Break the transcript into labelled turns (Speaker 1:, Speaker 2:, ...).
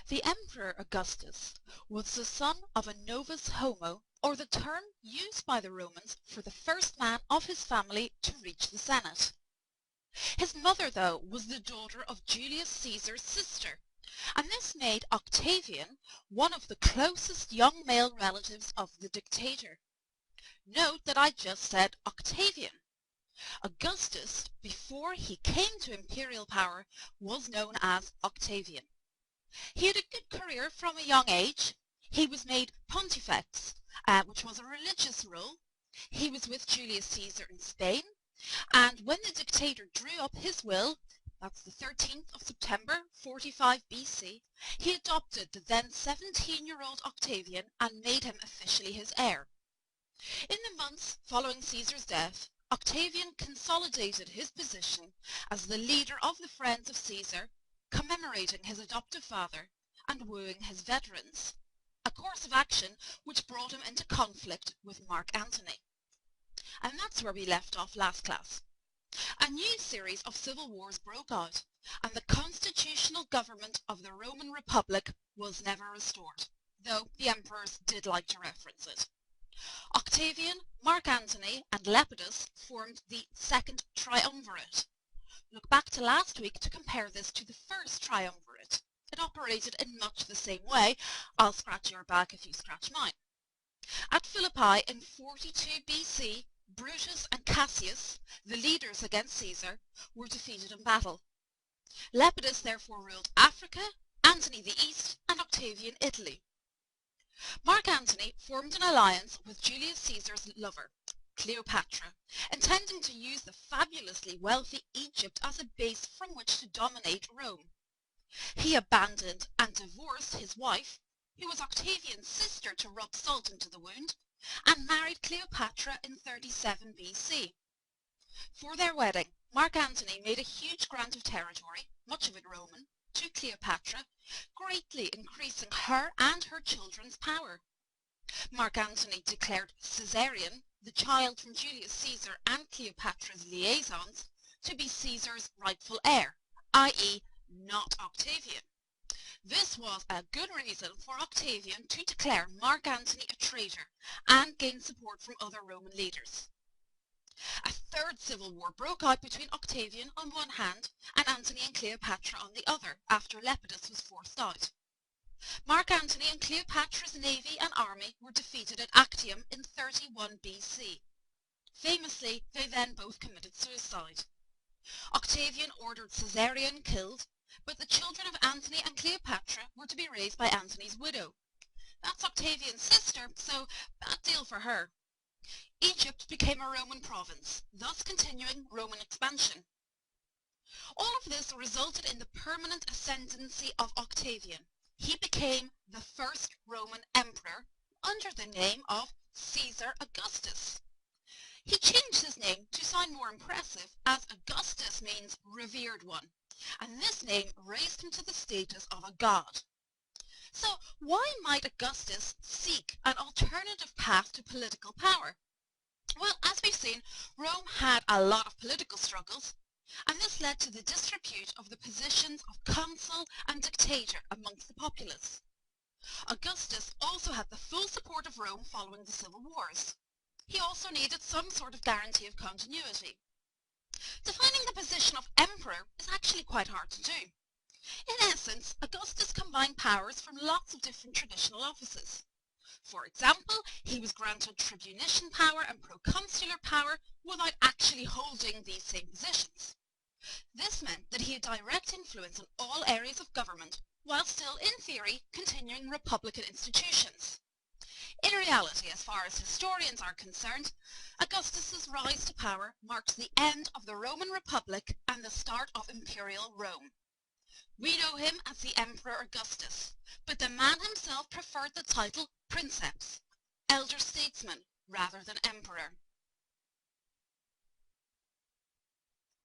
Speaker 1: The Emperor Augustus was the son of a novus homo, or the term used by the Romans for the first man of his family to reach the Senate. His mother, though, was the daughter of Julius Caesar's sister, and this made Octavian one of the closest young male relatives of the dictator. Note that I just said Octavian. Augustus, before he came to imperial power, was known as Octavian. He had a good career from a young age. He was made pontifex, which was a religious role. He was with Julius Caesar in Spain, and when the dictator drew up his will, that's the 13th of September 45 BC, he adopted the then 17-year-old Octavian and made him officially his heir. In the months following Caesar's death, Octavian consolidated his position as the leader of the Friends of Caesar, commemorating his adoptive father and wooing his veterans, a course of action which brought him into conflict with Mark Antony. And that's where we left off last class. A new series of civil wars broke out, and the constitutional government of the Roman Republic was never restored, though the emperors did like to reference it. Octavian, Mark Antony, and Lepidus formed the Second Triumvirate. Look back to last week to compare this to the First Triumvirate. It operated in much the same way. I'll scratch your back if you scratch mine. At Philippi in 42 BC, Brutus and Cassius, the leaders against Caesar, were defeated in battle. Lepidus therefore ruled Africa, Antony the East, and Octavian Italy. Mark Antony formed an alliance with Julius Caesar's lover, Cleopatra, intending to use the fabulously wealthy Egypt as a base from which to dominate Rome. He abandoned and divorced his wife, who was Octavian's sister to rub salt into the wound, and married Cleopatra in 37 BC. For their wedding, Mark Antony made a huge grant of territory, much of it Roman, to Cleopatra, greatly increasing her and her children's power. Mark Antony declared Caesarion, the child from Julius Caesar and Cleopatra's liaisons, to be Caesar's rightful heir, i.e. not Octavian. This was a good reason for Octavian to declare Mark Antony a traitor and gain support from other Roman leaders. A third civil war broke out between Octavian on one hand and Antony and Cleopatra on the other after Lepidus was forced out. Mark Antony and Cleopatra's navy and army were defeated at Actium in 31 BC. Famously, they then both committed suicide. Octavian ordered Caesarion killed, but the children of Antony and Cleopatra were to be raised by Antony's widow. That's Octavian's sister, so bad deal for her. Egypt became a Roman province, thus continuing Roman expansion. All of this resulted in the permanent ascendancy of Octavian. He became the first Roman emperor under the name of Caesar Augustus. He changed his name to sound more impressive, as Augustus means revered one, and this name raised him to the status of a god. So why might Augustus seek an alternative path to political power? Well, as we've seen, Rome had a lot of political struggles, and this led to the disrepute of the positions of consul and dictator amongst the populace. Augustus also had the full support of Rome following the civil wars. He also needed some sort of guarantee of continuity. Defining the position of emperor is actually quite hard to do. In essence, Augustus combined powers from lots of different traditional offices. For example, he was granted tribunician power and proconsular power without actually holding these same positions. This meant that he had direct influence on all areas of government, while still, in theory, continuing republican institutions. In reality, as far as historians are concerned, Augustus's rise to power marks the end of the Roman Republic and the start of imperial Rome. We know him as the Emperor Augustus, but the man himself preferred the title princeps, elder statesman, rather than emperor.